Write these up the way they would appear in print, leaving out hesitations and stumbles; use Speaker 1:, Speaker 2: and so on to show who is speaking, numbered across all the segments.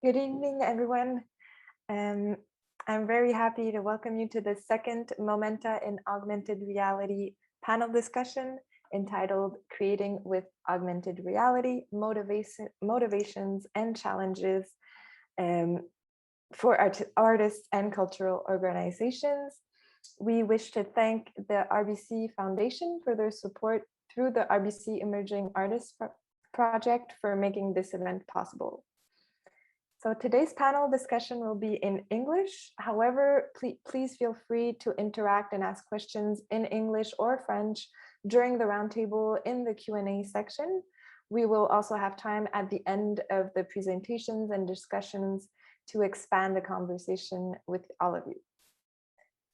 Speaker 1: Good evening, everyone. Um, I'm very happy to welcome you to the second Momenta in Augmented Reality panel discussion entitled Creating with Augmented Reality, Motivations and Challenges for Artists and Cultural Organizations. We wish to thank the RBC Foundation for their support through the RBC Emerging Artists Project for making this event possible. So today's panel discussion will be in English. However, please feel free to interact and ask questions in English or French during the roundtable in the Q&A section. We will also have time at the end of the presentations and discussions to expand the conversation with all of you.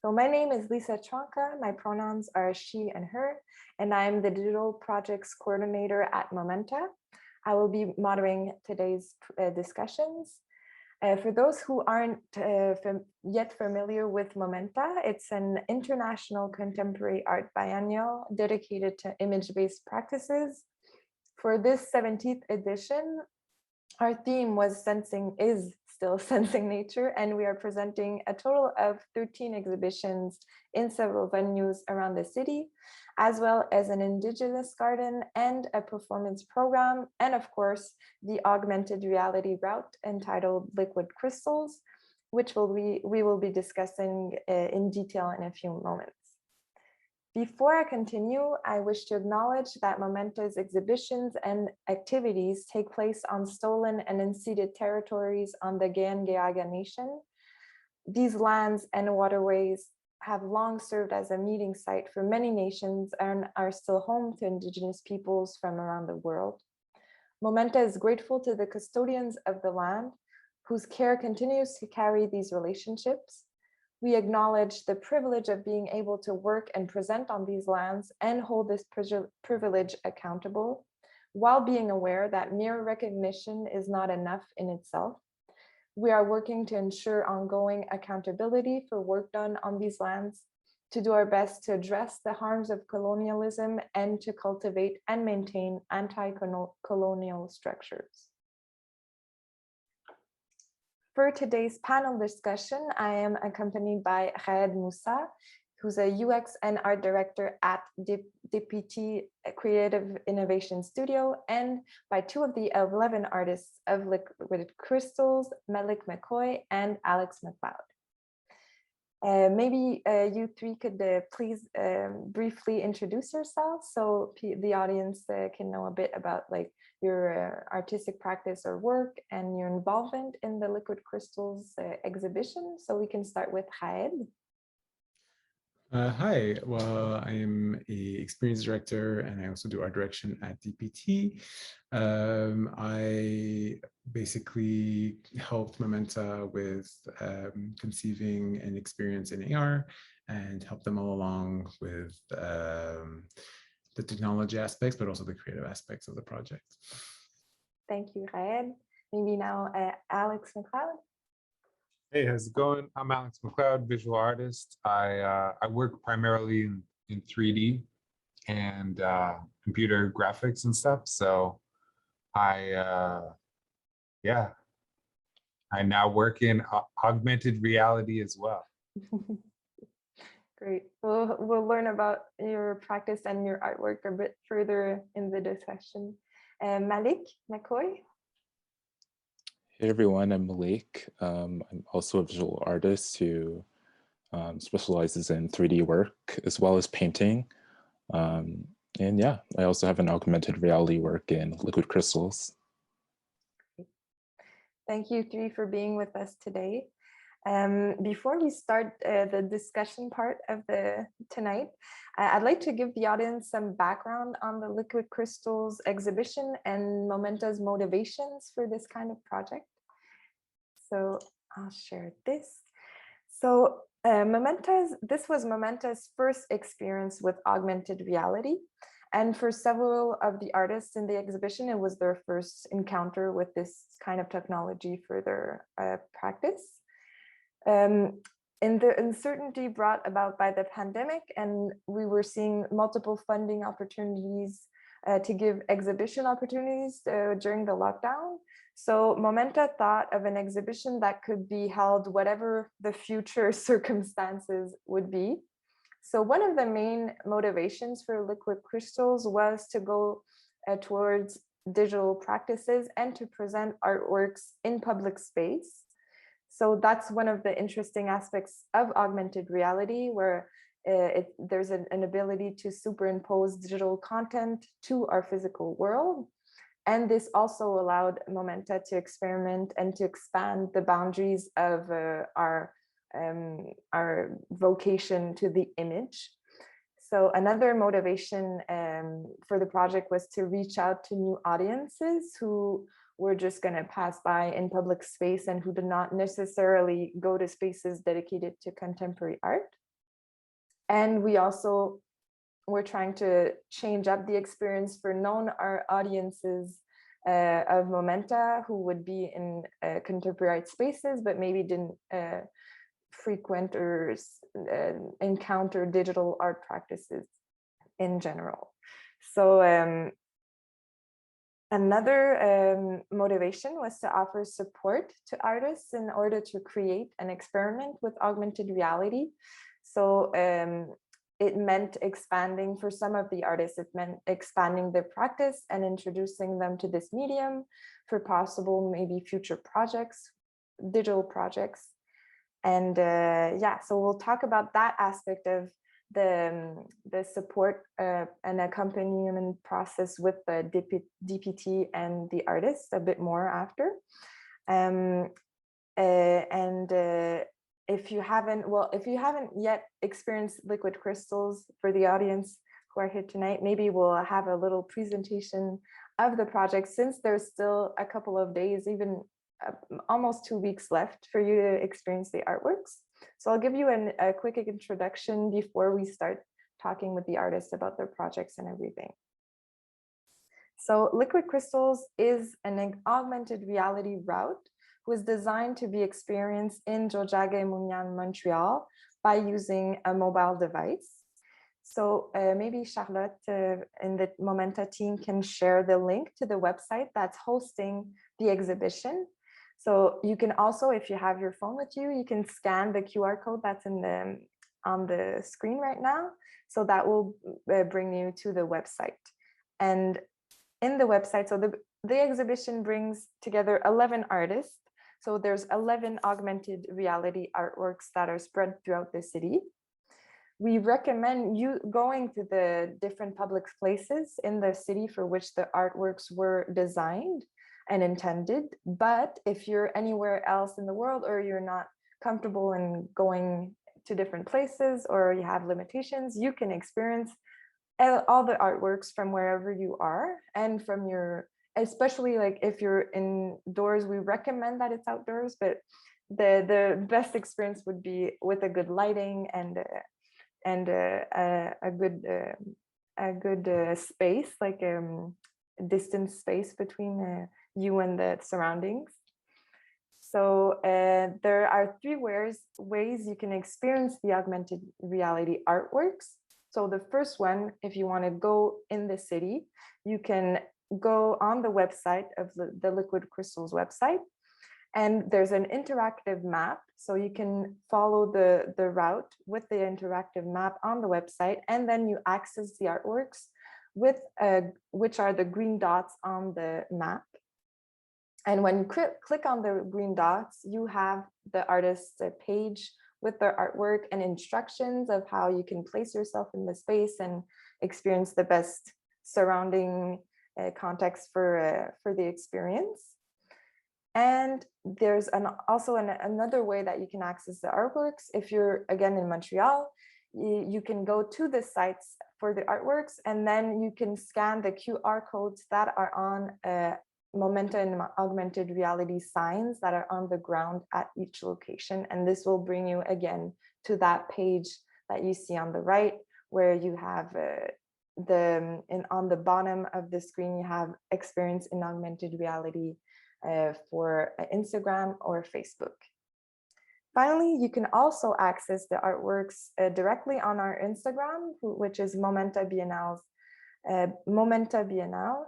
Speaker 1: So my name is Lisa Tronca. My pronouns are she and her, and I'm the Digital Projects Coordinator at MOMENTA. I will be moderating today's discussions. For those who aren't yet familiar with MOMENTA, it's an international contemporary art biennial dedicated to image-based practices. For this 17th edition, our theme was is still sensing nature, and we are presenting a total of 13 exhibitions in several venues around the city, as well as an indigenous garden and a performance program, and of course, the augmented reality route entitled Liquid Crystals, which we will be discussing in detail in a few moments. Before I continue, I wish to acknowledge that Momenta's exhibitions and activities take place on stolen and unceded territories on the Gayan-Gayaga Nation. These lands and waterways have long served as a meeting site for many nations and are still home to indigenous peoples from around the world. Momenta is grateful to the custodians of the land, whose care continues to carry these relationships. We acknowledge the privilege of being able to work and present on these lands and hold this privilege accountable, while being aware that mere recognition is not enough in itself. We are working to ensure ongoing accountability for work done on these lands, to do our best to address the harms of colonialism and to cultivate and maintain anti-colonial structures. For today's panel discussion, I am accompanied by Raed Moussa, who's a UX and art director at DPT Creative Innovation Studio, and by two of the 11 artists of Liquid Crystals, Malik McKoy and Alex McLeod. Maybe you three could please briefly introduce yourselves so the audience can know a bit about your artistic practice or work and your involvement in the Liquid Crystals exhibition. So we can start with Raed.
Speaker 2: Hi, well, I'm an experience director and I also do art direction at DPT. I basically helped Momenta with conceiving an experience in AR and help them all along with the technology aspects, but also the creative aspects of the project.
Speaker 1: Thank you, Raed. Maybe now Alex McLeod.
Speaker 3: Hey, how's it going? I'm Alex McLeod, visual artist. I work primarily in 3D and computer graphics and stuff. So I now work in augmented reality as well.
Speaker 1: Great. We'll learn about your practice and your artwork a bit further in the discussion. Malik McKoy.
Speaker 4: Hey everyone, I'm Malik. I'm also a visual artist who specializes in 3D work as well as painting. And yeah, I also have an augmented reality work in Liquid Crystals.
Speaker 1: Thank you three for being with us today. Before we start the discussion part of tonight, I'd like to give the audience some background on the Liquid Crystals exhibition and Momenta's motivations for this kind of project. So I'll share this. So this was Momenta's first experience with augmented reality. And for several of the artists in the exhibition, it was their first encounter with this kind of technology for their practice. In the uncertainty brought about by the pandemic, and we were seeing multiple funding opportunities to give exhibition opportunities during the lockdown. So Momenta thought of an exhibition that could be held whatever the future circumstances would be. So one of the main motivations for liquid crystals was to go towards digital practices and to present artworks in public space. So that's one of the interesting aspects of augmented reality, where there's an ability to superimpose digital content to our physical world. And this also allowed Momenta to experiment and to expand the boundaries of our vocation to the image. So another motivation for the project was to reach out to new audiences who were just going to pass by in public space and who did not necessarily go to spaces dedicated to contemporary art. And we also were trying to change up the experience for known art audiences of Momenta who would be in contemporary art spaces, but maybe didn't frequent or encounter digital art practices in general. So another motivation was to offer support to artists in order to create and experiment with augmented reality. So it meant expanding, for some of the artists, it meant expanding their practice and introducing them to this medium for possible maybe future projects, digital projects. And yeah, so we'll talk about that aspect of the support and accompaniment process with the DPT and the artist a bit more after. If you haven't yet experienced liquid crystals, for the audience who are here tonight, maybe we'll have a little presentation of the project, since there's still a couple of days, even almost 2 weeks left for you to experience the artworks. So I'll give you a quick introduction before we start talking with the artists about their projects and everything. So liquid crystals is an augmented reality route was designed to be experienced in Tiohtià:ke and Montréal, Montreal, by using a mobile device. So maybe Charlotte in the Momenta team can share the link to the website that's hosting the exhibition. So you can also, if you have your phone with you, you can scan the QR code that's on the screen right now. So that will bring you to the website. And in the website, so the exhibition brings together 11 artists. So there's 11 augmented reality artworks that are spread throughout the city. We recommend you going to the different public places in the city for which the artworks were designed and intended. But if you're anywhere else in the world, or you're not comfortable in going to different places, or you have limitations, you can experience all the artworks from wherever you are, and from your, especially like if you're indoors, we recommend that it's outdoors, but the best experience would be with a good lighting and a good space, like distance space between you and the surroundings. So there are 3 ways you can experience the augmented reality artworks. So the first one, if you want to go in the city, you can go on the website of the Liquid Crystals website, and there's an interactive map. So you can follow the route with the interactive map on the website, and then you access the artworks with which are the green dots on the map. And when you click on the green dots, you have the artist's page with their artwork and instructions of how you can place yourself in the space and experience the best surrounding context for the experience. And there's also another way that you can access the artworks. If you're again in Montreal, you can go to the sites for the artworks, and then you can scan the QR codes that are on Momenta and augmented reality signs that are on the ground at each location. And this will bring you again to that page that you see on the right, where you have on the bottom of the screen, you have experience in augmented reality for Instagram or Facebook. Finally, you can also access the artworks directly on our Instagram, which is MOMENTA Biennale's MOMENTA Biennale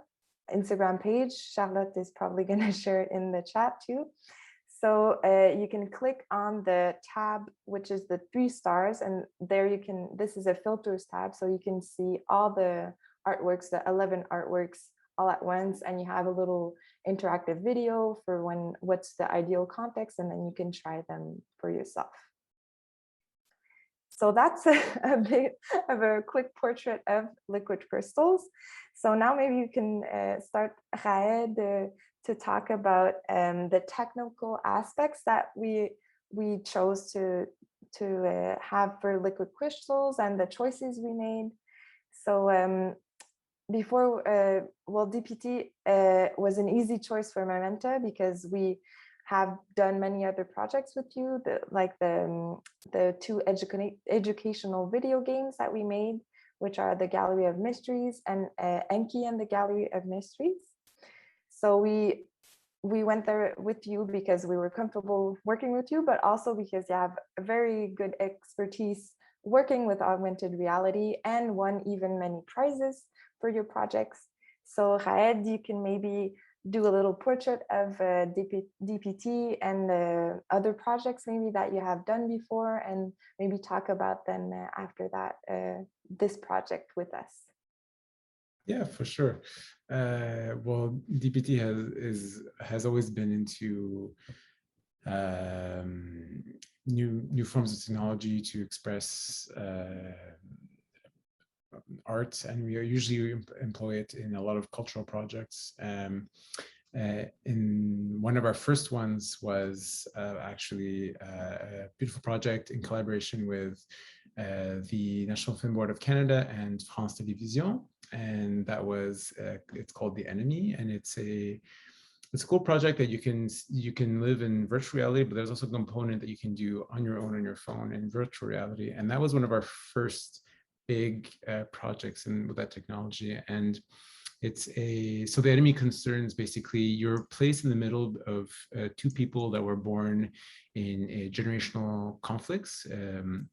Speaker 1: Instagram page. Charlotte is probably going to share it in the chat too. So you can click on the tab, which is the 3 stars, and there you can, this is a filters tab, so you can see all the artworks, the 11 artworks all at once, and you have a little interactive video for what's the ideal context, and then you can try them for yourself. So that's a bit of a quick portrait of liquid crystals. So now maybe you can start, Raed, to talk about the technical aspects that we chose to have for liquid crystals and the choices we made. So before, well, DPT was an easy choice for MOMENTA because we have done many other projects with you, like the 2 educational video games that we made, which are the Gallery of Mysteries and Enki and the Gallery of Mysteries. So we went there with you because we were comfortable working with you, but also because you have a very good expertise working with augmented reality and won even many prizes for your projects. So Raed, you can maybe do a little portrait of DPT and other projects maybe that you have done before, and maybe talk about then after that this project with us.
Speaker 2: Yeah, for sure. Well, DPT has always been into new forms of technology to express art, and we usually employ it in a lot of cultural projects. In one of our first ones was actually a beautiful project in collaboration with the National Film Board of Canada and France Télévisions, and that was it's called The Enemy, and it's a cool project that you can live in virtual reality, but there's also a component that you can do on your own on your phone in virtual reality, and that was one of our first big projects with that technology. And so The Enemy concerns basically you're placed in the middle of 2 people that were born in a generational conflicts, and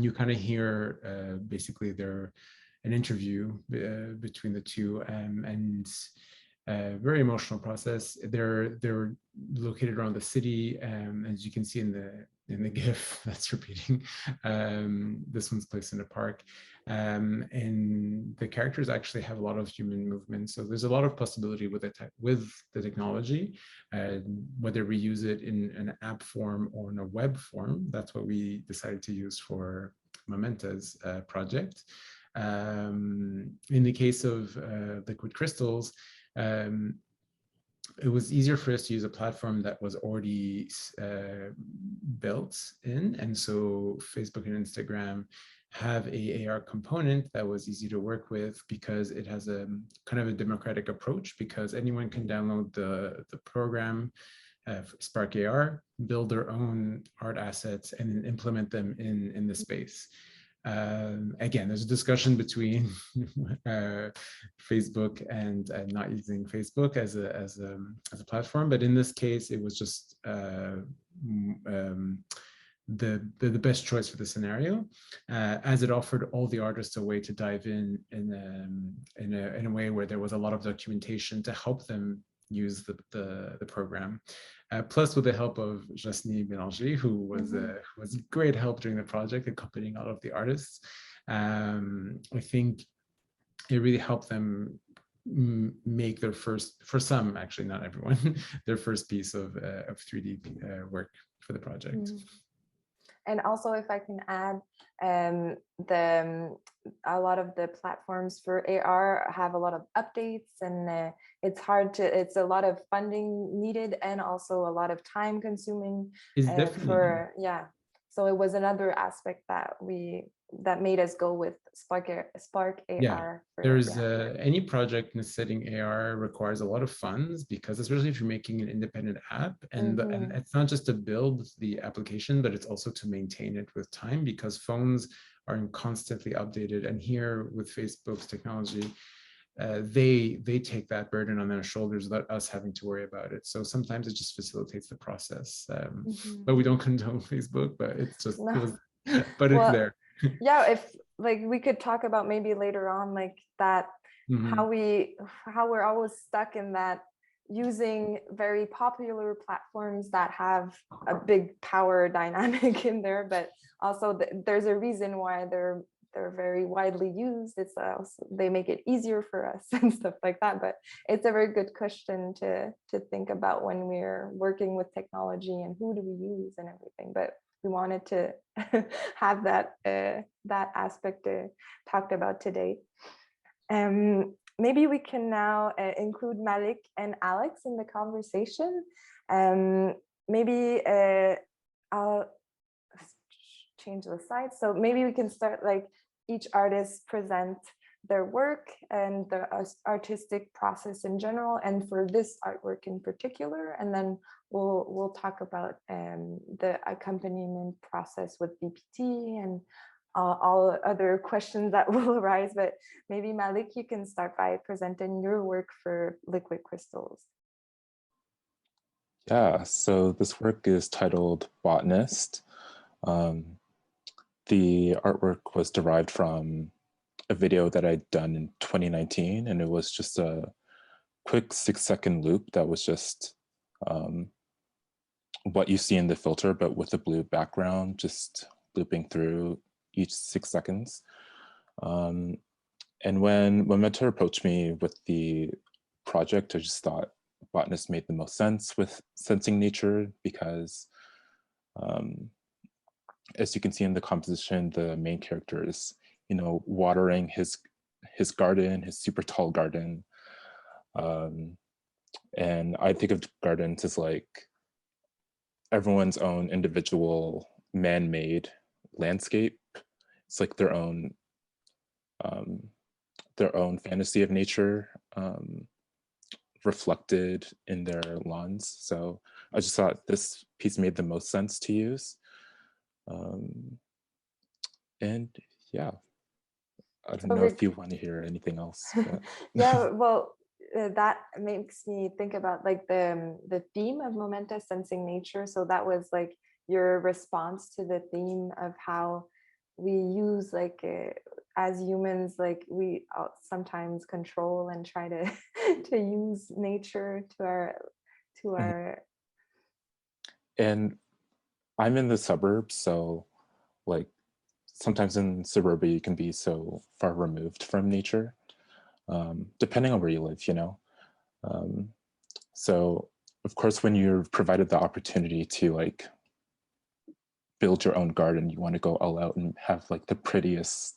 Speaker 2: you kind of hear basically an interview between the 2, and very emotional process. They're located around the city, as you can see in the GIF that's repeating. This one's placed in a park, and the characters actually have a lot of human movement. So there's a lot of possibility with the technology, whether we use it in an app form or in a web form. That's what we decided to use for MOMENTA's project. In the case of liquid crystals, it was easier for us to use a platform that was already built in. And so Facebook and Instagram have a AR component that was easy to work with because it has a kind of a democratic approach, because anyone can download the program, Spark AR, build their own art assets, and then implement them in the space. Again, there's a discussion between Facebook and not using Facebook as a platform, but in this case, it was just the best choice for the scenario, as it offered all the artists a way to dive in a way where there was a lot of documentation to help them use the program. Plus, with the help of Jasny Bélanger, who was great help during the project, accompanying all of the artists. I think it really helped them make their first, for some, actually not everyone, their first piece of 3D work for the project.
Speaker 1: And also, if I can add, a lot of the platforms for AR have a lot of updates, and it's a lot of funding needed, and also a lot of time consuming. So it was another aspect that made us go with Spark AR.
Speaker 2: Yeah, any project in setting AR requires a lot of funds, because especially if you're making an independent app, and it's not just to build the application, but it's also to maintain it with time, because phones are constantly updated. And here with Facebook's technology, they take that burden on their shoulders without us having to worry about it. So sometimes it just facilitates the process. But we don't condone Facebook, but it's just, but it's there.
Speaker 1: Yeah, if like we could talk about maybe later on, like that how we're always stuck in that, using very popular platforms that have a big power dynamic in there, but also there's a reason why they're very widely used. It's also, they make it easier for us and stuff like that. But it's a very good question to think about when we're working with technology and who do we use and everything. But we wanted to have that aspect talked about today. Maybe we can now include Malik and Alex in the conversation. Maybe I'll change the slide. So maybe we can start, like, each artist present their work and the artistic process in general, and for this artwork in particular, and then we'll talk about the accompaniment process with BPT and all other questions that will arise. But maybe Malik, you can start by presenting your work for liquid crystals.
Speaker 4: Yeah, so this work is titled Botanist. The artwork was derived from a video that I'd done in 2019, and it was just a quick 6-second loop that was just what you see in the filter, but with a blue background, just looping through each 6 seconds. And when Momenta approached me with the project, I just thought Botanist made the most sense with sensing nature, because as you can see in the composition, the main character is, watering his garden, his super tall garden. And I think of gardens as like everyone's own individual man-made landscape. It's like their own fantasy of nature reflected in their lawns. So I just thought this piece made the most sense to use. And yeah, I don't know if you want to hear anything else. But.
Speaker 1: Yeah, well, that makes me think about like the theme of Momenta, sensing nature. So that was like your response to the theme of how we use, like, as humans, like we sometimes control and try to to use nature to our.
Speaker 4: And I'm in the suburbs, so like sometimes in suburbia you can be so far removed from nature, depending on where you live, so of course when you're provided the opportunity to like build your own garden, you want to go all out and have like the prettiest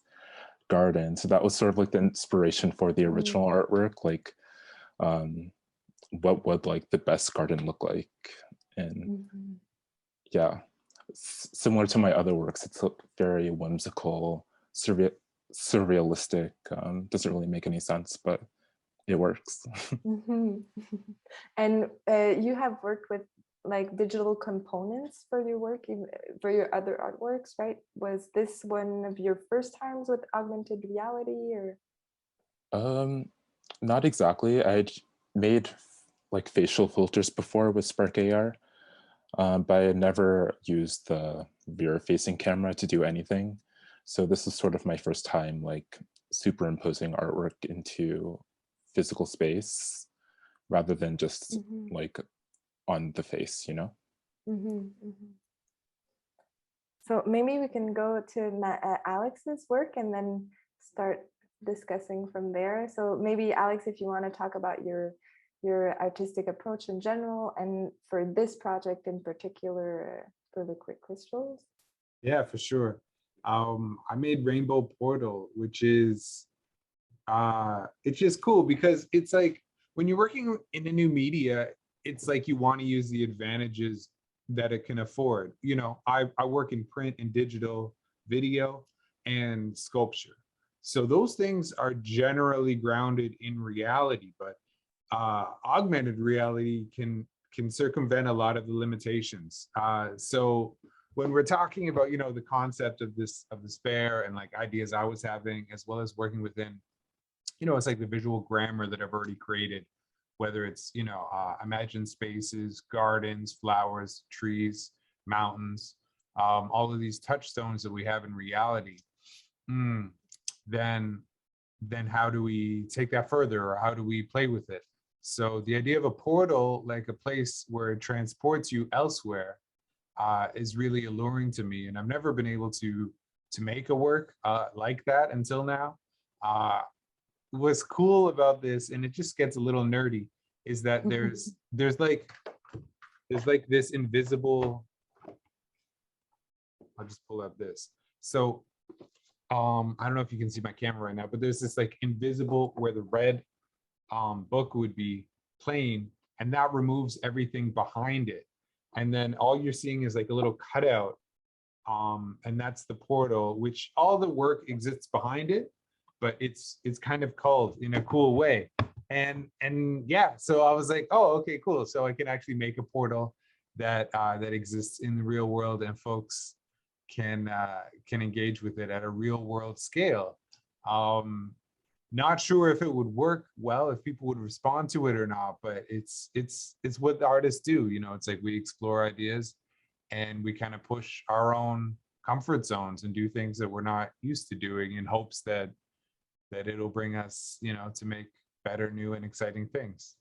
Speaker 4: garden. So that was sort of like the inspiration for the original artwork, like what would like the best garden look like. And yeah, similar to my other works, it's very whimsical, surrealistic. Doesn't really make any sense, but it works.
Speaker 1: And you have worked with like digital components for your work, for your other artworks, right? Was this one of your first times with augmented reality, or?
Speaker 4: Not exactly. I'd made like facial filters before with Spark AR, but I had never used the rear-facing camera to do anything. So this is sort of my first time like superimposing artwork into physical space rather than just like on the face,
Speaker 1: So maybe we can go to Alex's work and then start discussing from there. So maybe Alex, if you want to talk about your artistic approach in general, and for this project in particular, for liquid crystals.
Speaker 3: Yeah, for sure. I made Rainbow Portal, which is it's just cool because it's like when you're working in a new media, it's like you want to use the advantages that it can afford. I work in print and digital, video, and sculpture. So those things are generally grounded in reality, but augmented reality can circumvent a lot of the limitations. So when we're talking about, the concept of despair and like ideas I was having, as well as working within, it's like the visual grammar that I've already created, whether it's, imagined spaces, gardens, flowers, trees, mountains, all of these touchstones that we have in reality, then then how do we take that further, or how do we play with it? So the idea of a portal, like a place where it transports you elsewhere, is really alluring to me. And I've never been able to make a work like that until now. What's cool about this, and it just gets a little nerdy, is that there's like this invisible, I'll just pull up this. So I don't know if you can see my camera right now, but there's this like invisible where the red book would be playing, and that removes everything behind it. And then all you're seeing is like a little cutout. And that's the portal, which all the work exists behind it, but it's kind of culled in a cool way. And yeah, so I was like, oh, okay, cool. So I can actually make a portal that that exists in the real world, and folks can engage with it at a real world scale. Not sure if it would work well, if people would respond to it or not, but it's what the artists do. You know, it's like we explore ideas and we kind of push our own comfort zones and do things that we're not used to doing, in hopes that it'll bring us, you know, to make better, new and exciting things.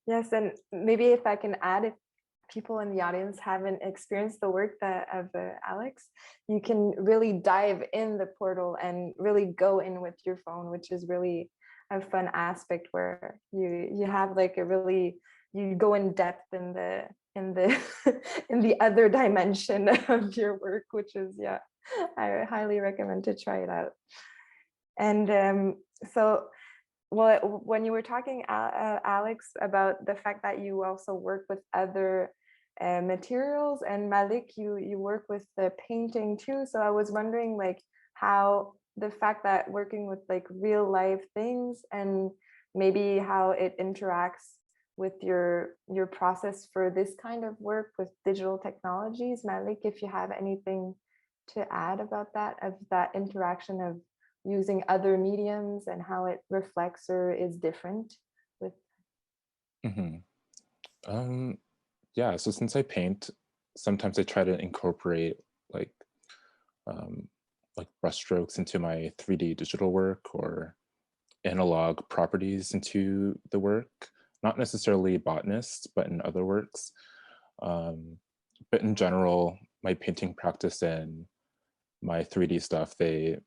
Speaker 1: Yes, and maybe if I can add, if people in the audience haven't experienced the work of Alex, you can really dive in the portal and really go in with your phone, which is really a fun aspect, where you have like a really, you go in depth in the in the other dimension of your work, which is, yeah, I highly recommend to try it out. And so, well, when you were talking, Alex, about the fact that you also work with other materials, and Malik, you work with the painting too. So I was wondering, like, how the fact that working with like real life things, and maybe how it interacts with your process for this kind of work with digital technologies. Malik, if you have anything to add about that, of that interaction of using other mediums and how it reflects or is different with.
Speaker 4: Yeah, so since I paint, sometimes I try to incorporate like brushstrokes into my 3D digital work, or analog properties into the work, not necessarily botanists, but in other works. But in general, my painting practice and my 3D stuff, they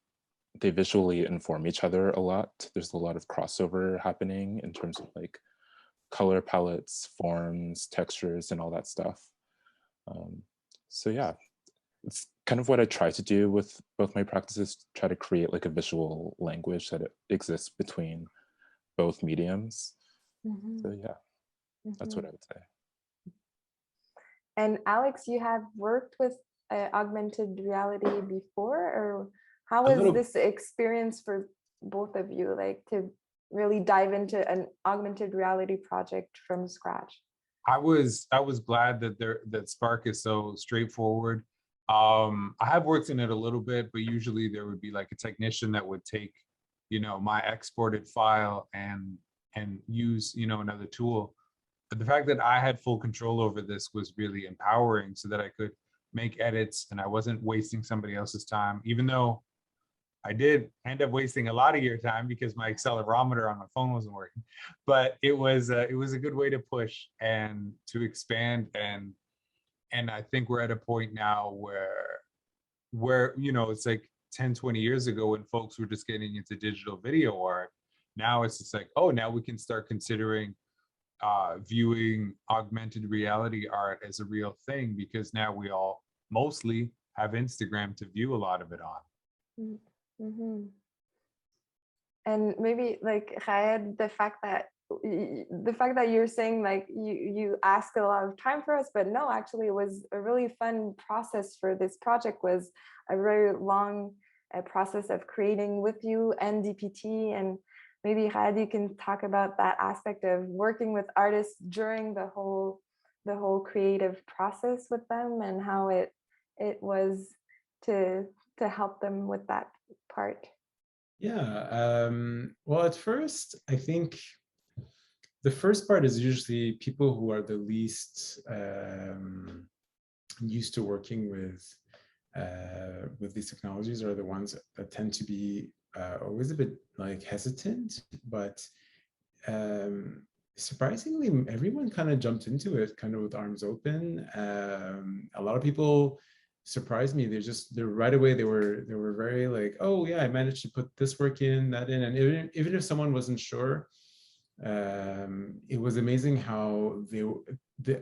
Speaker 4: visually inform each other a lot. There's a lot of crossover happening in terms of like color palettes, forms, textures, and all that stuff. So yeah, it's kind of what I try to do with both my practices, try to create like a visual language that exists between both mediums. So yeah, that's what I would say.
Speaker 1: And Alex, you have worked with augmented reality before, or how was this experience for both of you, like to really dive into an augmented reality project from scratch?
Speaker 3: I was glad that that Spark is so straightforward. I have worked in it a little bit, but usually there would be like a technician that would take, you know, my exported file and use, you know, another tool. But the fact that I had full control over this was really empowering, so that I could make edits and I wasn't wasting somebody else's time, even though I did end up wasting a lot of your time because my accelerometer on my phone wasn't working. But it was a good way to push and to expand, and I think we're at a point now where you know, it's like 10-20 years ago when folks were just getting into digital video art. Now it's just like, oh, now we can start considering viewing augmented reality art as a real thing, because now we all mostly have Instagram to view a lot of it on.
Speaker 1: And maybe like Raed, the fact that you're saying like you ask a lot of time for us, but no, actually it was a really fun process for this project, was a very long process of creating with you and DPT. And maybe Raed, you can talk about that aspect of working with artists during the whole creative process with them, and how it was to help them with that part.
Speaker 2: Yeah, well, at first, I think the first part is usually people who are the least used to working with with these technologies are the ones that tend to be always a bit like hesitant, but surprisingly, everyone kind of jumped into it kind of with arms open. A lot of people surprised me. They're right away. They were very like, oh yeah, I managed to put this work in, that in, and even if someone wasn't sure, it was amazing how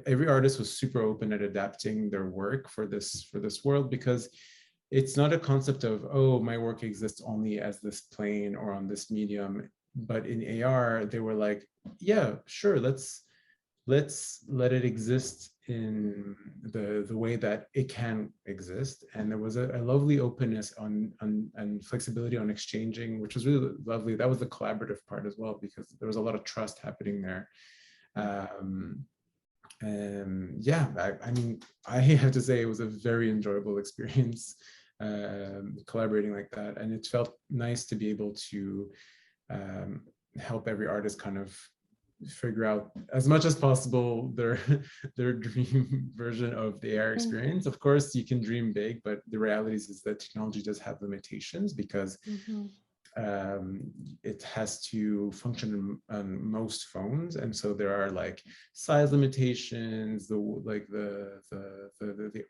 Speaker 2: every artist was super open at adapting their work for this world, because it's not a concept of, oh, my work exists only as this plane or on this medium. But in AR, they were like, yeah, sure, let's let it exist in the way that it can exist. And there was a lovely openness on and flexibility on exchanging, which was really lovely. That was the collaborative part as well, because there was a lot of trust happening there. And yeah, I mean, I have to say it was a very enjoyable experience collaborating like that. And it felt nice to be able to help every artist kind of figure out as much as possible their dream version of the AR experience. Of course, you can dream big, but the reality is that technology does have limitations, because it has to function on most phones, and so there are like size limitations. The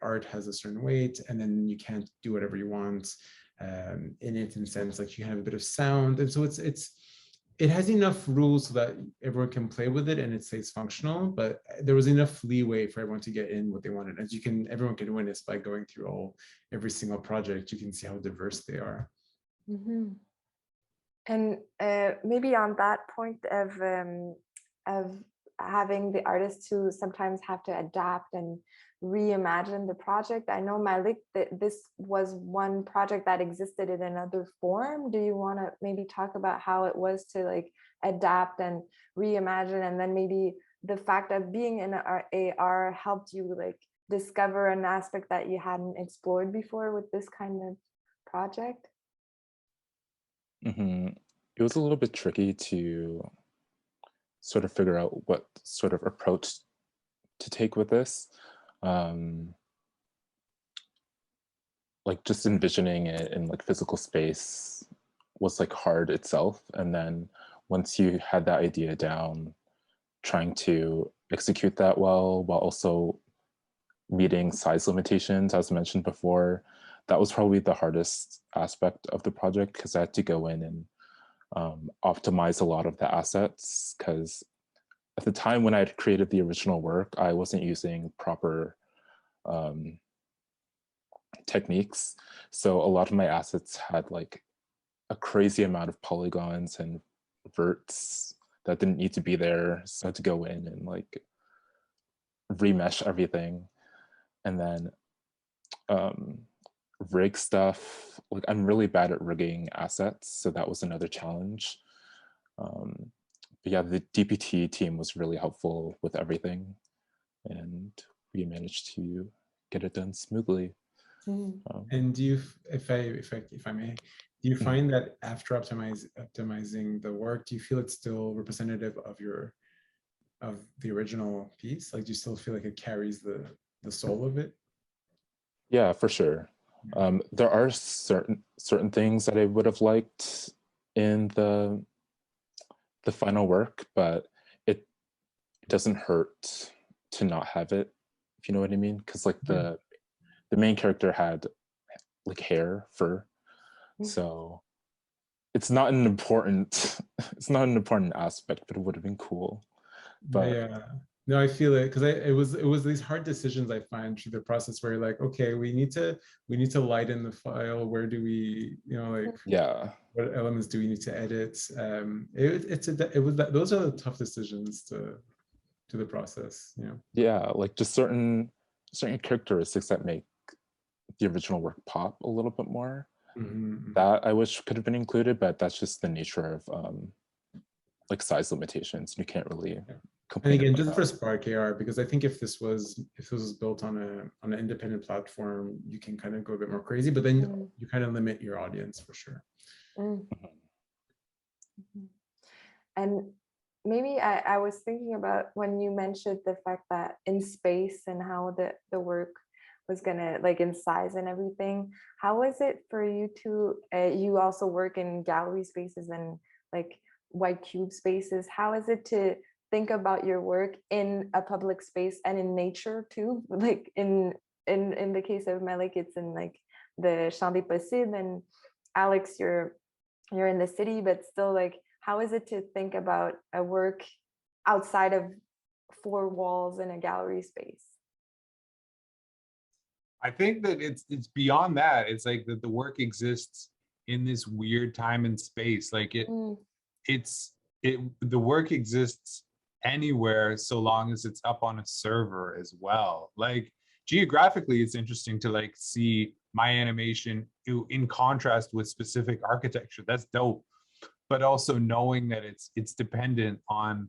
Speaker 2: art has a certain weight, and then you can't do whatever you want in it, in sense like you have a bit of sound, and so it has enough rules so that everyone can play with it and it stays functional, but there was enough leeway for everyone to get in what they wanted. As everyone can witness by going through every single project, you can see how diverse they are.
Speaker 1: And maybe on that point of having the artists who sometimes have to adapt and reimagine the project, I know, Malik, that this was one project that existed in another form. Do you want to maybe talk about how it was to like adapt and reimagine, and then maybe the fact of being in AR helped you like discover an aspect that you hadn't explored before with this kind of project?
Speaker 4: It was a little bit tricky to sort of figure out what sort of approach to take with this. Like just envisioning it in like physical space was like hard itself. And then once you had that idea down, trying to execute that well while also meeting size limitations, as mentioned before, that was probably the hardest aspect of the project, because I had to go in and optimize a lot of the assets, because at the time when I had created the original work, I wasn't using proper techniques. So a lot of my assets had like a crazy amount of polygons and verts that didn't need to be there. So I had to go in and like remesh everything. And then rig stuff, like I'm really bad at rigging assets, so that was another challenge. But yeah, the DPT team was really helpful with everything, and we managed to get it done smoothly.
Speaker 2: And do you, if I may, do you find that after optimizing the work, do you feel it's still representative of the original piece? Like, do you still feel like it carries the soul of it?
Speaker 4: Yeah, for sure. There are certain things that I would have liked in the final work, but it doesn't hurt to not have it, if you know what I mean. Because like the main character had like hair, fur, so it's not an important aspect, but it would have been cool. But
Speaker 2: yeah. No, I feel it, because it was these hard decisions I find through the process where you're like, okay, we need to lighten the file. Where do we, like,
Speaker 4: yeah,
Speaker 2: what elements do we need to edit? Those are the tough decisions to the process.
Speaker 4: Yeah, like just certain characteristics that make the original work pop a little bit more. That I wish could have been included, but that's just the nature of like size limitations. You can't really
Speaker 2: And again, just for Spark AR, because I think if this was built on an independent platform, you can kind of go a bit more crazy, but then you kind of limit your audience for sure.
Speaker 1: And maybe I was thinking about when you mentioned the fact that in space and how the work was gonna, like, in size and everything. How was it for you to, you also work in gallery spaces and like white cube spaces. How is it to think about your work in a public space and in nature too? Like in the case of Malik, it's in like the Champs des Possibles, and Alex, you're in the city, but still, like, how is it to think about a work outside of four walls in a gallery space?
Speaker 3: I think that it's beyond that. It's like that the work exists in this weird time and space. Like the work exists anywhere so long as it's up on a server as well. Like geographically, it's interesting to like see my animation in contrast with specific architecture. That's dope. But also knowing that it's dependent on,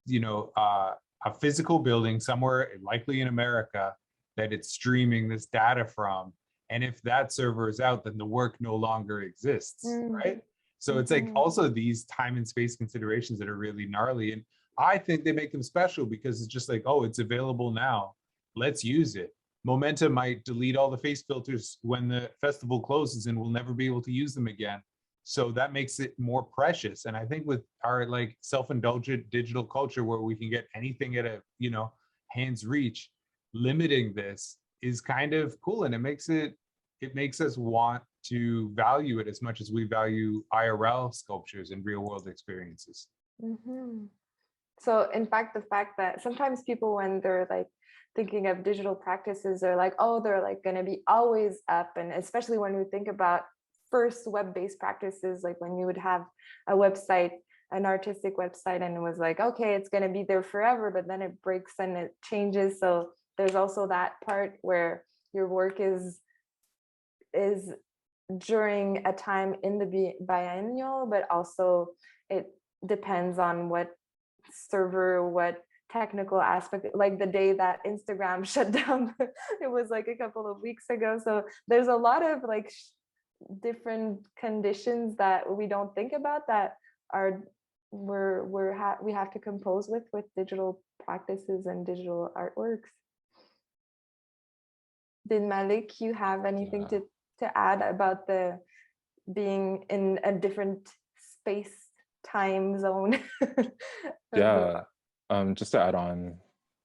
Speaker 3: you know, a physical building somewhere, likely in America, that it's streaming this data from. And if that server is out, then the work no longer exists, right? So it's like also these time and space considerations that are really gnarly. And I think they make them special because it's just like, oh, it's available now. Let's use it. Momenta might delete all the face filters when the festival closes and we'll never be able to use them again. So that makes it more precious. And I think with our like self-indulgent digital culture where we can get anything at a, you know, hand's reach, limiting this is kind of cool. And it makes us want to value it as much as we value IRL sculptures and real world experiences.
Speaker 1: So in fact, the fact that sometimes people, when they're like thinking of digital practices, they're like, oh, they're like going to be always up. And especially when we think about first web-based practices, like when you would have a website, an artistic website, and it was like, okay, it's going to be there forever, but then it breaks and it changes. So there's also that part where your work is during a time in the biennial, but also it depends on what server, what technical aspect, like the day that Instagram shut down, it was like a couple of weeks ago. So there's a lot of like different conditions that we don't think about that are we have to compose with digital practices and digital artworks. Did Malik, you have anything to add about the being in a different space time zone?
Speaker 4: Yeah, just to add on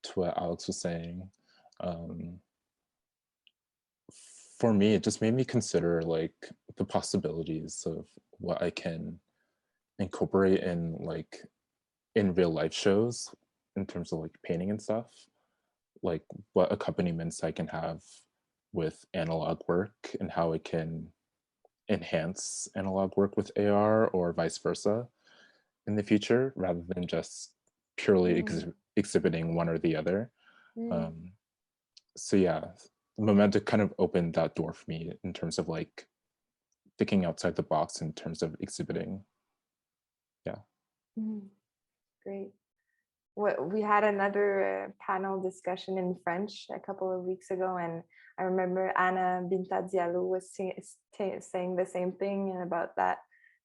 Speaker 4: to what Alex was saying, for me, it just made me consider like the possibilities of what I can incorporate in like in real life shows in terms of like painting and stuff, like what accompaniments I can have with analog work and how it can enhance analog work with AR or vice versa in the future, rather than just purely exhibiting one or the other. So yeah, Momenta kind of opened that door for me in terms of like thinking outside the box in terms of exhibiting. Yeah.
Speaker 1: Great. We had another panel discussion in French a couple of weeks ago, and I remember Anna Binta Diallo was saying the same thing about that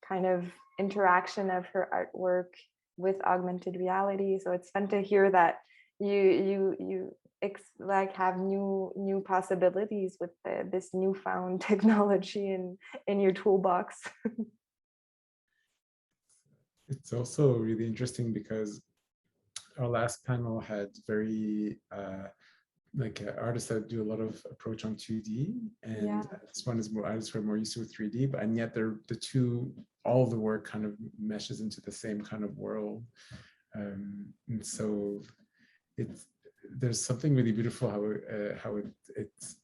Speaker 1: kind of interaction of her artwork with augmented reality. So it's fun to hear that you like have new possibilities with this newfound technology in your toolbox.
Speaker 2: It's also really interesting because our last panel had very like artists that do a lot of approach on 2D, and this one is more artists who are more used to 3D, but and yet they're the two, all the work kind of meshes into the same kind of world, and so there's something really beautiful how it's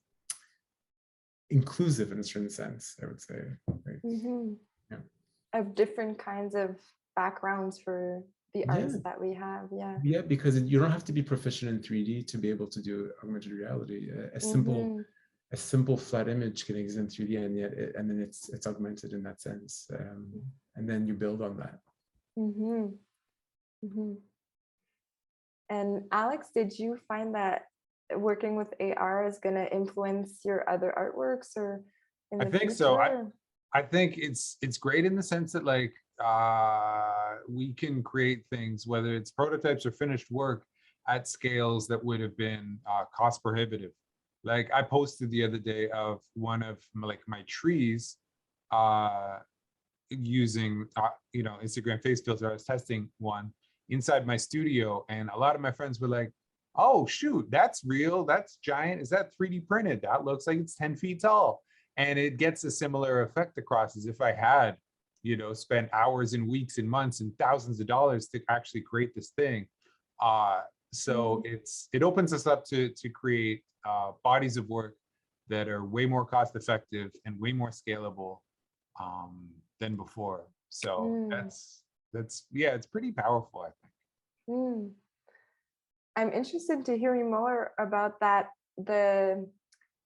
Speaker 2: inclusive in a certain sense, I would say. Right? Yeah.
Speaker 1: Of different kinds of backgrounds for the artists that we have. Yeah,
Speaker 2: because you don't have to be proficient in 3D to be able to do augmented reality. A simple flat image can exist in 3D, and yet and then it's augmented in that sense, and then you build on that.
Speaker 1: And Alex, did you find that working with AR is going to influence your other artworks, or in the future?
Speaker 3: I think so. I think it's great in the sense that like we can create things, whether it's prototypes or finished work, at scales that would have been cost prohibitive Like I posted the other day of one of my trees using Instagram face filter. I was testing one inside my studio, and a lot of my friends were like, oh shoot, that's real, that's giant, is that 3D printed, that looks like it's 10 feet tall. And it gets a similar effect across as if I had spent hours and weeks and months and thousands of dollars to actually create this thing. So it opens us up to create bodies of work that are way more cost effective and way more scalable than before. So that's yeah, it's pretty powerful, I think.
Speaker 1: I'm interested to hear more about that, the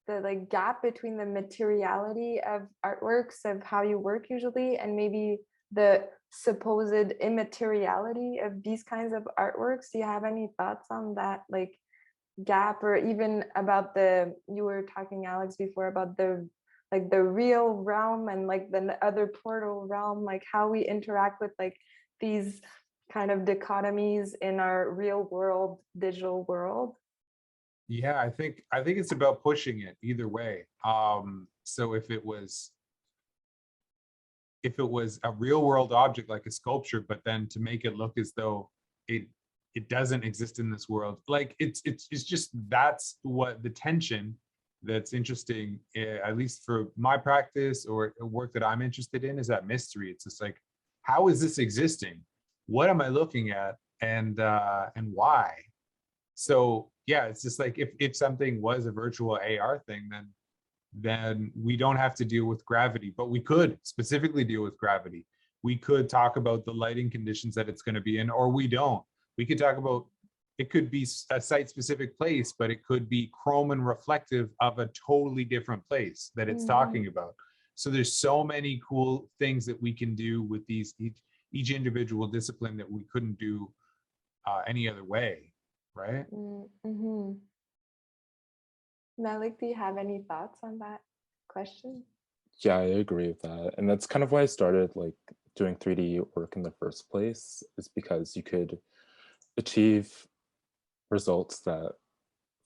Speaker 1: like gap between the materiality of artworks, of how you work usually, and maybe the supposed immateriality of these kinds of artworks. Do you have any thoughts on that like gap, or even about you were talking, Alex, before about the real realm and like the other portal realm, like how we interact with like these kind of dichotomies in our real world, digital world?
Speaker 3: Yeah, I think it's about pushing it either way. So if it was a real world object like a sculpture, but then to make it look as though it doesn't exist in this world, like it's just, that's what the tension that's interesting, at least for my practice or work that I'm interested in, is that mystery. It's just like, how is this existing? What am I looking at, and why? So yeah, it's just like if something was a virtual AR thing, then we don't have to deal with gravity, but we could specifically deal with gravity. We could talk about the lighting conditions that it's going to be in, or we don't. We could talk about, it could be a site-specific place, but it could be chrome and reflective of a totally different place that it's talking about. So there's so many cool things that we can do with these each individual discipline that we couldn't do any other way, right?
Speaker 1: Malik, do you have any thoughts on that question?
Speaker 4: Yeah, I agree with that. And that's kind of why I started like doing 3D work in the first place, is because you could achieve results that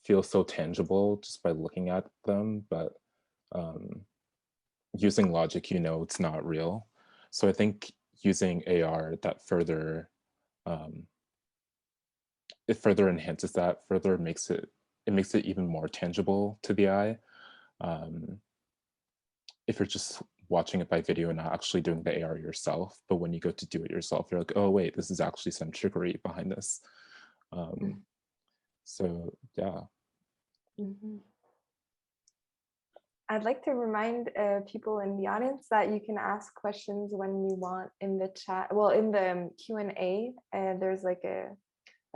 Speaker 4: feel so tangible just by looking at them, but using logic, it's not real. So I think using AR, that further, it further enhances that, further makes it even more tangible to the eye. If you're just watching it by video and not actually doing the AR yourself, but when you go to do it yourself, you're like, oh wait, this is actually some trickery behind this. So yeah.
Speaker 1: I'd like to remind people in the audience that you can ask questions when you want in the chat. Well, in the Q&A, there's like a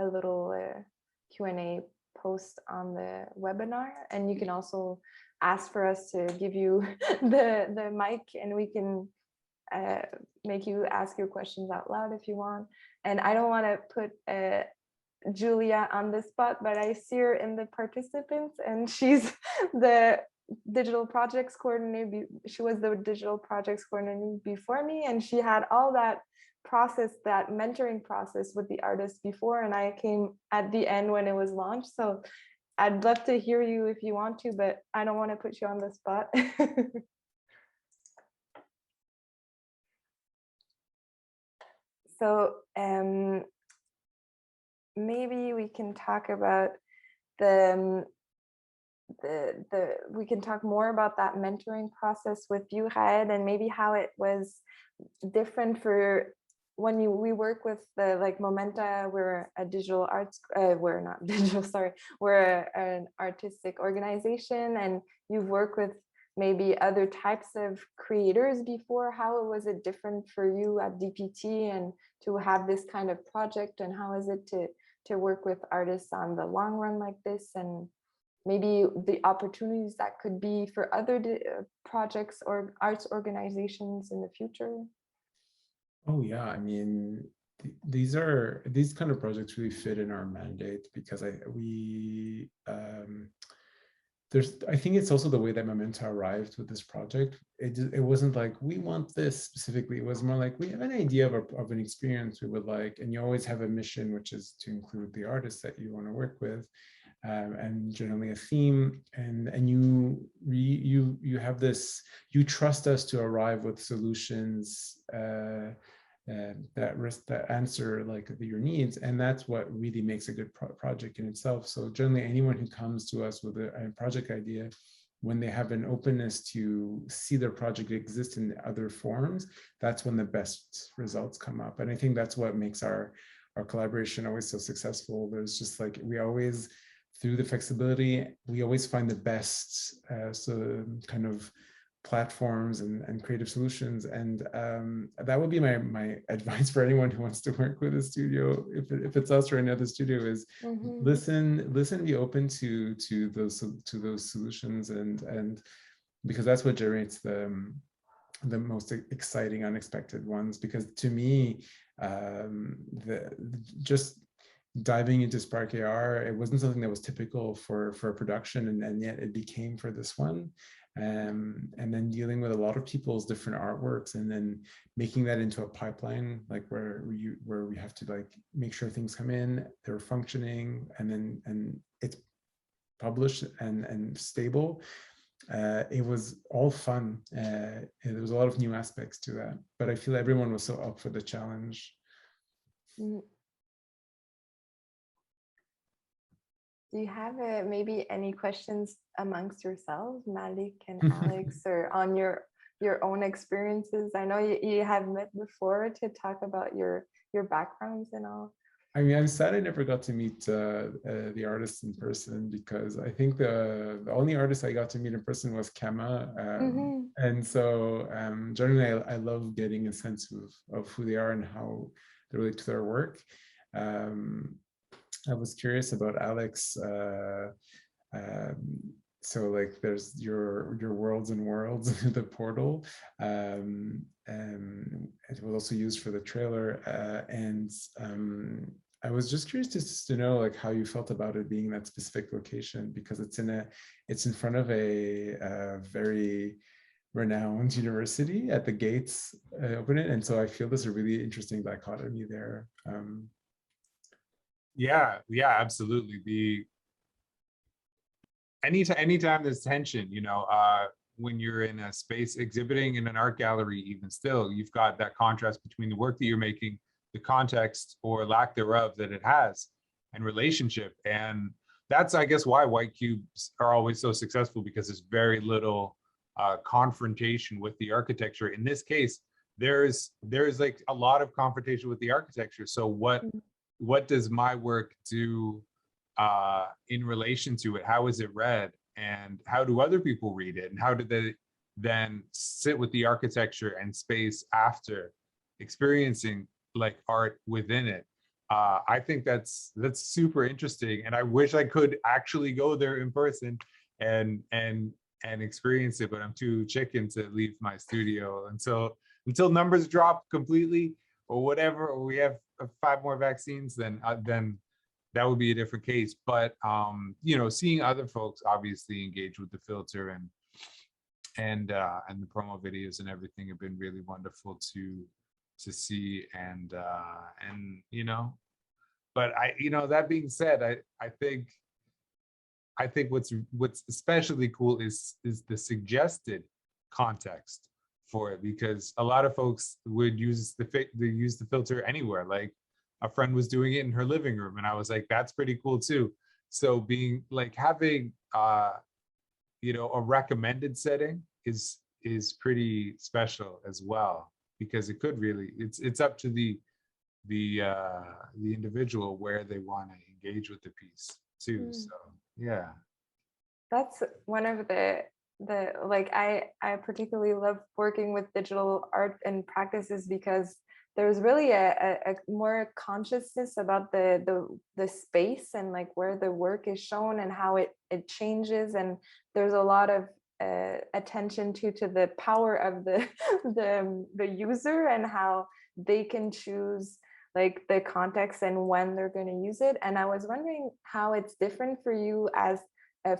Speaker 1: little Q&A post on the webinar, and you can also ask for us to give you the mic, and we can make you ask your questions out loud if you want. And I don't want to put Julia on the spot, but I see her in the participants, and she's the digital projects coordinator. She was the digital projects coordinator before me, and she had all that process, that mentoring process with the artists before, and I came at the end when it was launched. So I'd love to hear you if you want to, but I don't want to put you on the spot. So maybe we can talk about we can talk more about that mentoring process with you, Raed, and maybe how it was different for when we work with the like Momenta. We're a digital arts, we're not digital, sorry, we're an artistic organization, and you've worked with maybe other types of creators before. How was it different for you at DPT and to have this kind of project, and how is it to work with artists on the long run like this, and maybe the opportunities that could be for other projects or arts organizations in the future?
Speaker 2: Oh yeah, I mean, these kind of projects really fit in our mandate, because I think it's also the way that Momenta arrived with this project. It wasn't like we want this specifically. It was more like we have an idea of an experience we would like, and you always have a mission, which is to include the artists that you want to work with. and generally a theme, and you have this, you trust us to arrive with solutions that answer like your needs, and that's what really makes a good project in itself. So generally anyone who comes to us with a project idea, when they have an openness to see their project exist in other forms, that's when the best results come up. And I think that's what makes our collaboration always so successful. There's just like, we always, through the flexibility, we always find the best so kind of platforms and creative solutions. And that would be my advice for anyone who wants to work with a studio, if it's us or another studio, is listen, be open to those solutions, and because that's what generates the most exciting, unexpected ones. Because to me, just diving into Spark AR, it wasn't something that was typical for a production, and yet it became for this one. And then dealing with a lot of people's different artworks, and then making that into a pipeline, like where we have to like make sure things come in, they're functioning, and it's published and stable. It was all fun. And there was a lot of new aspects to that, but I feel everyone was so up for the challenge.
Speaker 1: Do you have maybe any questions amongst yourselves, Malik and Alex, or on your own experiences? I know you have met before to talk about your backgrounds and all.
Speaker 2: I mean, I'm sad I never got to meet the artists in person, because I think the only artist I got to meet in person was Kema. And so generally I love getting a sense of who they are and how they relate to their work. I was curious about Alex. So like there's your worlds and worlds, the portal. It was also used for the trailer. And I was just curious to know like how you felt about it being in that specific location, because it's in front of a very renowned university at the gates open it. And so I feel there's a really interesting dichotomy there.
Speaker 3: Yeah, absolutely. Anytime there's tension, when you're in a space exhibiting in an art gallery, even still, you've got that contrast between the work that you're making, the context or lack thereof that it has, and relationship. And that's, I guess, why white cubes are always so successful, because there's very little confrontation with the architecture. In this case, there's like a lot of confrontation with the architecture. So what does my work do in relation to it? How is it read? And how do other people read it? And how do they then sit with the architecture and space after experiencing like art within it? I think that's super interesting. And I wish I could actually go there in person and experience it, but I'm too chicken to leave my studio until numbers drop completely or whatever, or we have 5 more vaccines, then that would be a different case. But seeing other folks obviously engage with the filter and the promo videos and everything have been really wonderful to see. And but that being said, I think what's especially cool is the suggested context for it, because a lot of folks would use the filter anywhere. Like a friend was doing it in her living room, and I was like, that's pretty cool too. So being like having a recommended setting is pretty special as well, because it could really, it's up to the individual where they want to engage with the piece too. So yeah, that's
Speaker 1: one of the like I particularly love working with digital art and practices, because there's really a more consciousness about the space and like where the work is shown and how it changes, and there's a lot of attention to the power of the user and how they can choose like the context and when they're going to use it. And I was wondering how it's different for you as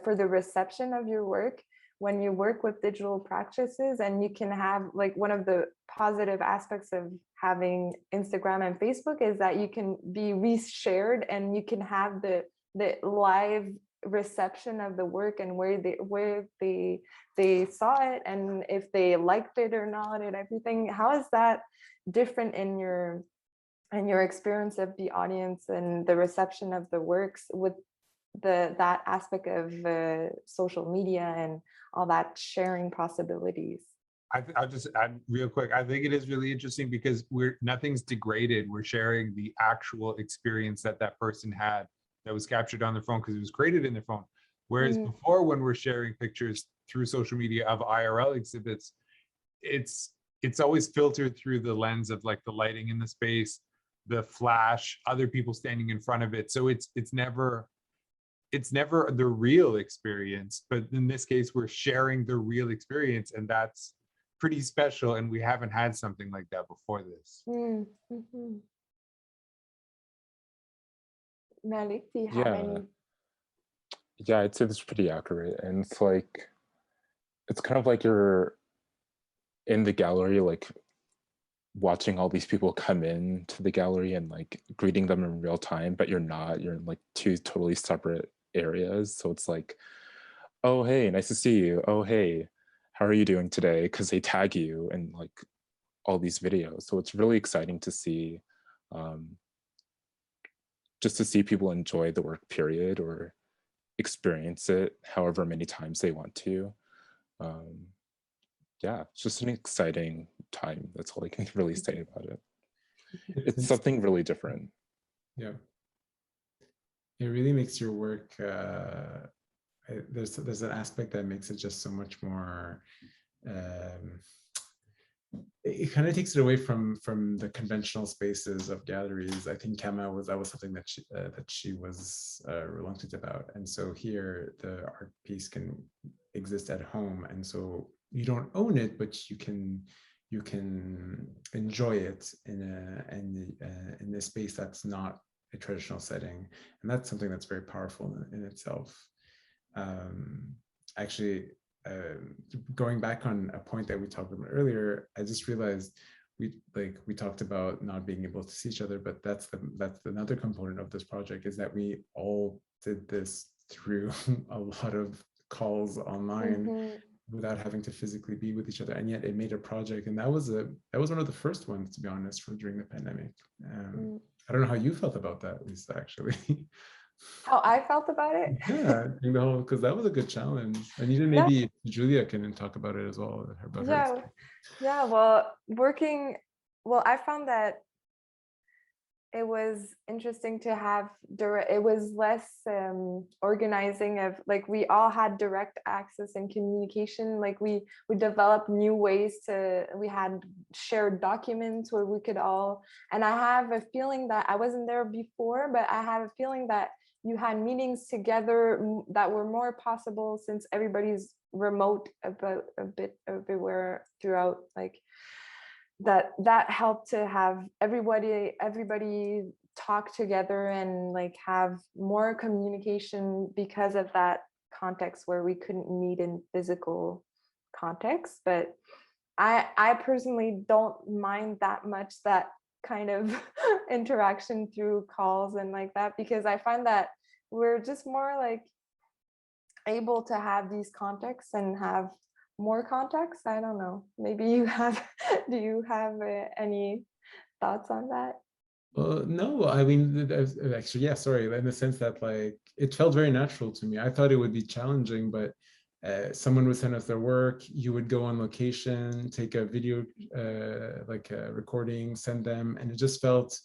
Speaker 1: for the reception of your work when you work with digital practices. And you can have like, one of the positive aspects of having Instagram and Facebook is that you can be reshared and you can have the live reception of the work and where they saw it and if they liked it or not and everything. How is that different in your experience of the audience and the reception of the works with that aspect of social media and all that sharing possibilities?
Speaker 3: I'll just add real quick. I think it is really interesting because nothing's degraded. We're sharing the actual experience that person had that was captured on their phone because it was created in their phone. Whereas before, when we're sharing pictures through social media of IRL exhibits, it's always filtered through the lens of like the lighting in the space, the flash, other people standing in front of it. So it's never the real experience. But in this case, we're sharing the real experience, and that's pretty special. And we haven't had something like that before this.
Speaker 1: Malik, do you have any?
Speaker 4: Yeah, I'd say that's pretty accurate. And it's like, it's kind of like you're in the gallery, like watching all these people come in to the gallery and like greeting them in real time, but you're not. You're in like two totally separate areas. So it's like, oh, hey, nice to see you. Oh, hey, how are you doing today? Because they tag you in like all these videos. So it's really exciting to see, just to see people enjoy the work period or experience it however many times they want to. Yeah, it's just an exciting time. That's all I can really say about it. It's something really different.
Speaker 2: Yeah. It really makes your work, there's an aspect that makes it just so much more, it kind of takes it away from the conventional spaces of galleries. I think that was something that she was reluctant about. And so here the art piece can exist at home. And so you don't own it, but you can enjoy it in a space that's not a traditional setting. And that's something that's very powerful in itself. Actually, going back on a point that we talked about earlier, I just realized we talked about not being able to see each other, but that's another component of this project, is that we all did this through a lot of calls online without having to physically be with each other, and yet it made a project. And that was one of the first ones, to be honest, during the pandemic. I don't know how you felt about that, Lisa, actually.
Speaker 1: How I felt about it?
Speaker 2: Yeah, because that was a good challenge. And even maybe Julia can talk about it as well.
Speaker 1: Yeah. Well, I found that it was interesting to have it was less organizing of, like, we all had direct access and communication. Like we developed new ways we had shared documents where we could all, and I have a feeling that I wasn't there before, but I have a feeling that you had meetings together that were more possible since everybody's remote about a bit everywhere throughout, like that helped to have everybody talk together and like have more communication because of that context where we couldn't meet in physical context. But I personally don't mind that much that kind of interaction through calls and like that, because I find that we're just more like able to have these contexts and have more context. I don't know, maybe do you have any thoughts on that?
Speaker 2: No, I mean, actually, yeah, sorry, in the sense that like it felt very natural to me. I thought it would be challenging, but someone would send us their work, you would go on location, take a video, like a recording, send them, and it just felt,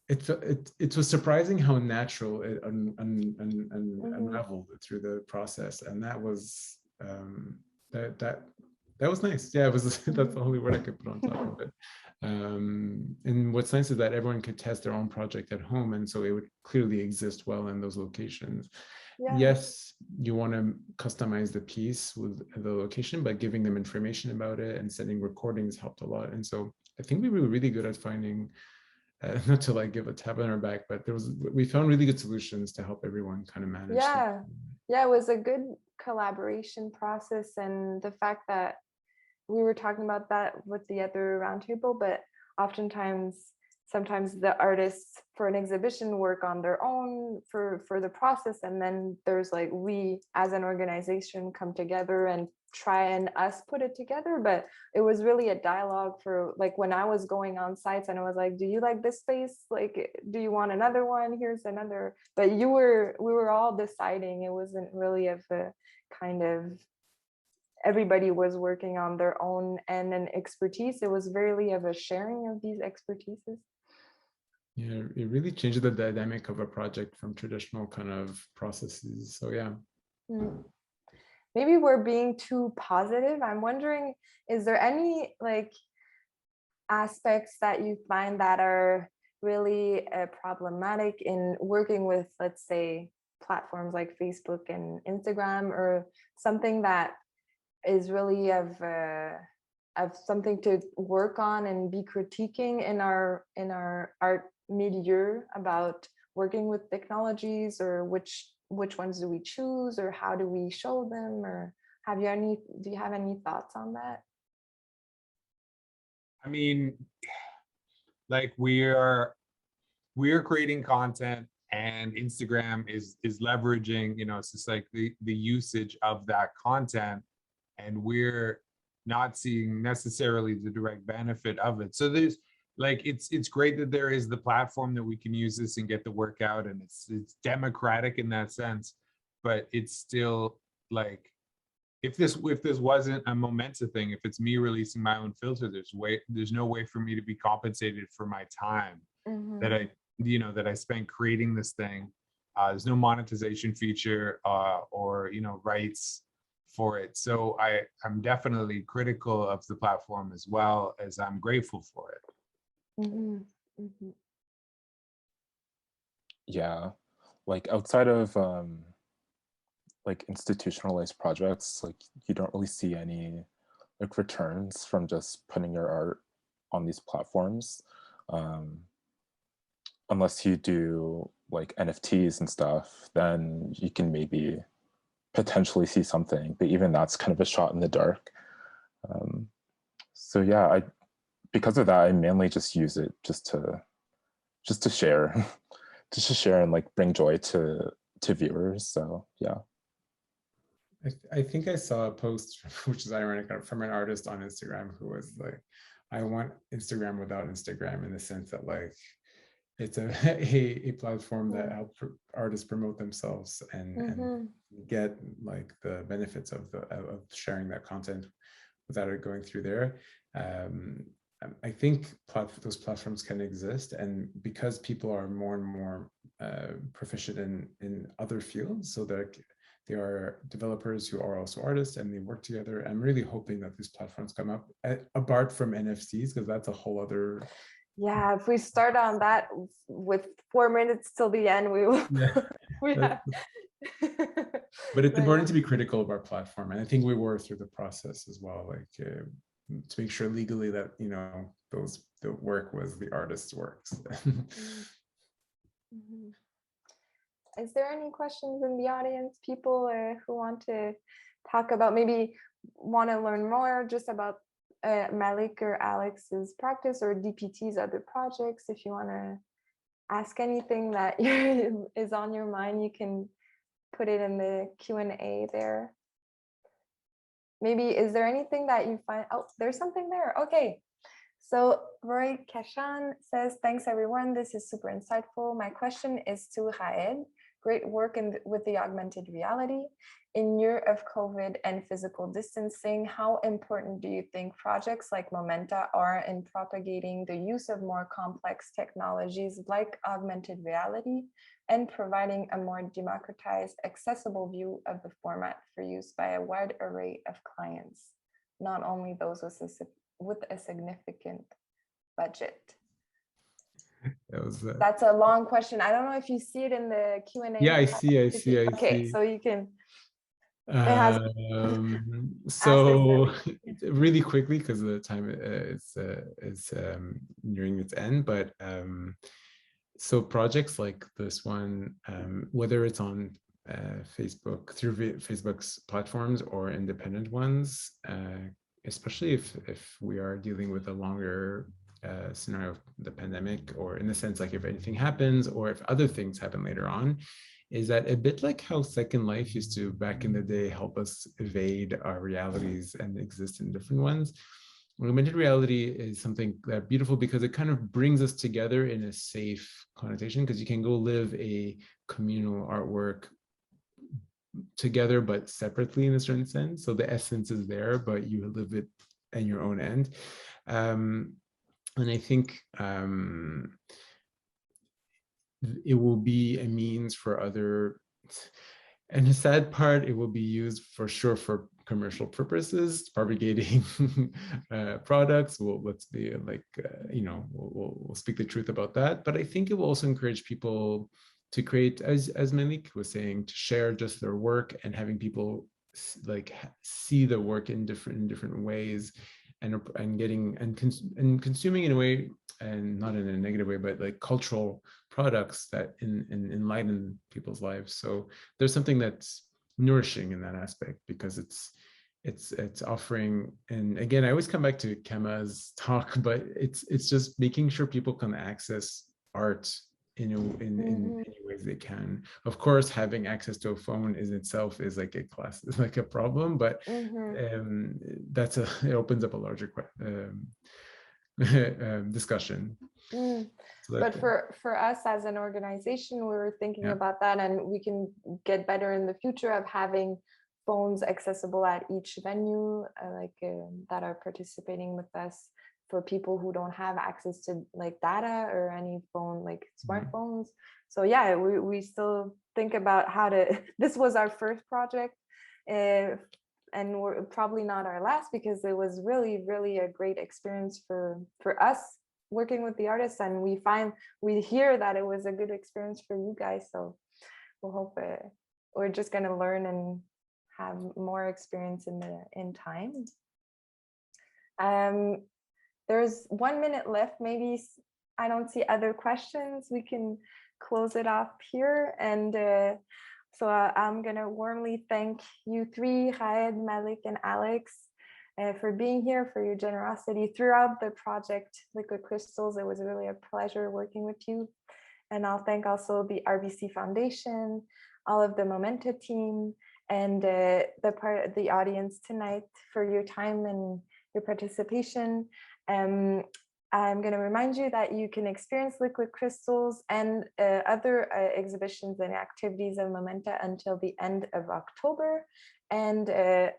Speaker 2: it was surprising how natural it unraveled through the process. And that was that was nice. Yeah, it was that's the only word I could put on top of it. And what's nice is that everyone could test their own project at home, and so it would clearly exist well in those locations. Yes, you want to customize the piece with the location, but giving them information about it and sending recordings helped a lot. And so I think we were really good at finding, not to like give a tap on our back, but we found really good solutions to help everyone kind of manage.
Speaker 1: Yeah, it was a good collaboration process. And the fact that we were talking about that with the other roundtable, but oftentimes sometimes the artists for an exhibition work on their own for the process, and then there's like we as an organization come together and try and us put it together. But it was really a dialogue for like when I was going on sites and I was like, do you like this space, like do you want another one, here's another. But we were all deciding. It wasn't really of a kind of everybody was working on their own and an expertise. It was really of a sharing of these expertises.
Speaker 2: Yeah, it really changed the dynamic of a project from traditional kind of processes. So yeah.
Speaker 1: Maybe we're being too positive. I'm wondering, is there any like aspects that you find that are really problematic in working with, let's say, platforms like Facebook and Instagram, or something that is really of something to work on and be critiquing in our art milieu about working with technologies, or which ones do we choose, or how do we show them, or do you have any thoughts on that?
Speaker 3: I mean, like we're creating content, and Instagram is leveraging, it's just like the usage of that content, and we're not seeing necessarily the direct benefit of it. So there's like, it's great that there is the platform that we can use this and get the work out, and it's democratic in that sense, but it's still like, if this wasn't a Momenta thing, if it's me releasing my own filter, there's no way for me to be compensated for my time that I spent creating this thing. There's no monetization feature or rights for it. So I'm definitely critical of the platform as well as I'm grateful for it.
Speaker 4: Yeah, like outside of like institutionalized projects, like you don't really see any like returns from just putting your art on these platforms, unless you do like NFTs and stuff. Then you can maybe potentially see something, but even that's kind of a shot in the dark. So yeah, because of that, I mainly just use it just to share just to share and like bring joy to viewers. So yeah.
Speaker 2: I think I saw a post, which is ironic, from an artist on Instagram who was like, I want Instagram without Instagram, in the sense that like it's a platform that helps artists promote themselves and get like the benefits of sharing that content without it going through there. I think those platforms can exist, and because people are more and more proficient in other fields, so that they are developers who are also artists and they work together. I'm really hoping that these platforms come up apart from NFTs, because that's a whole other.
Speaker 1: Yeah, if we start on that with 4 minutes till the end, we will.
Speaker 2: Yeah. But it's important to be critical of our platform, and I think we were through the process as well, like to make sure legally that the work was the artist's works.
Speaker 1: Is there any questions in the audience? People who want to talk about, maybe want to learn more just about Malik or Alex's practice, or DPT's other projects? If you want to ask anything that is on your mind, you can put it in the Q&A there. Maybe, is there anything that you find? Oh, there's something there. Okay. So Roy Kashan says, thanks everyone. This is super insightful. My question is to Raed. Great work with the augmented reality. In year of COVID and physical distancing, how important do you think projects like Momenta are in propagating the use of more complex technologies like augmented reality and providing a more democratized, accessible view of the format for use by a wide array of clients, not only those with a significant budget? That's a long question. I don't know if you see it in the Q&A.
Speaker 2: Yeah, I see.
Speaker 1: Okay, so you can.
Speaker 2: So really quickly, because the time is nearing its end, but so projects like this one, whether it's on Facebook, through Facebook's platforms, or independent ones, especially if we are dealing with a longer scenario of the pandemic, or in the sense like if anything happens or if other things happen later on, is that a bit like how Second Life used to back in the day help us evade our realities and exist in different ones. Augmented reality is something that beautiful because it kind of brings us together in a safe connotation, because you can go live a communal artwork together but separately in a certain sense. So the essence is there, but you live it at your own end. And I think it will be a means for other, and the sad part, it will be used for sure for commercial purposes, propagating products. Well, let's be like, we'll speak the truth about that. But I think it will also encourage people to create, as Malik was saying, to share just their work, and having people like see the work in different ways, and getting and consuming in a way, and not in a negative way, but like cultural products that enlighten people's lives. So there's something that's nourishing in that aspect, because it's offering, and again, I always come back to Kema's talk, but it's just making sure people can access art in any ways they can. Of course, having access to a phone is itself is like a problem, but it opens up a larger discussion. So
Speaker 1: but for us as an organization, we were thinking about that, and we can get better in the future of having phones accessible at each venue, that are participating with us, for people who don't have access to like data or any phone, like smartphones. So yeah, we still think about how to, this was our first project, and we're probably not our last, because it was really, really a great experience for us working with the artists, and we hear that it was a good experience for you guys. So we'll hope we're just going to learn and have more experience in time. There's 1 minute left. Maybe I don't see other questions. We can close it off here. And so I'm going to warmly thank you three, Raed, Malik, and Alex, for being here, for your generosity throughout the project, Liquid Crystals. It was really a pleasure working with you. And I'll thank also the RBC Foundation, all of the Momenta team, and the audience tonight for your time and your participation. I'm going to remind you that you can experience Liquid Crystals and other exhibitions and activities of Momenta until the end of October. And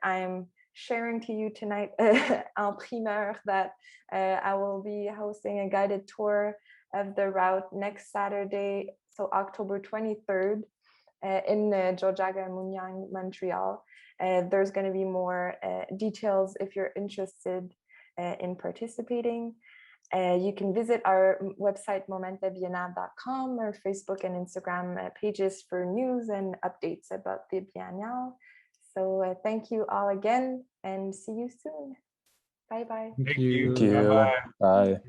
Speaker 1: I'm sharing to you tonight en primeur that I will be hosting a guided tour of the route next Saturday, so October 23rd, in Georgiaga Munyang, Montreal. There's going to be more details if you're interested in participating. You can visit our website momentabiennale.com, or Facebook and Instagram pages for news and updates about the biennial. So thank you all again, and see you soon. Bye bye.
Speaker 3: Thank you.
Speaker 4: Thank you.
Speaker 3: Bye-bye.
Speaker 4: Bye.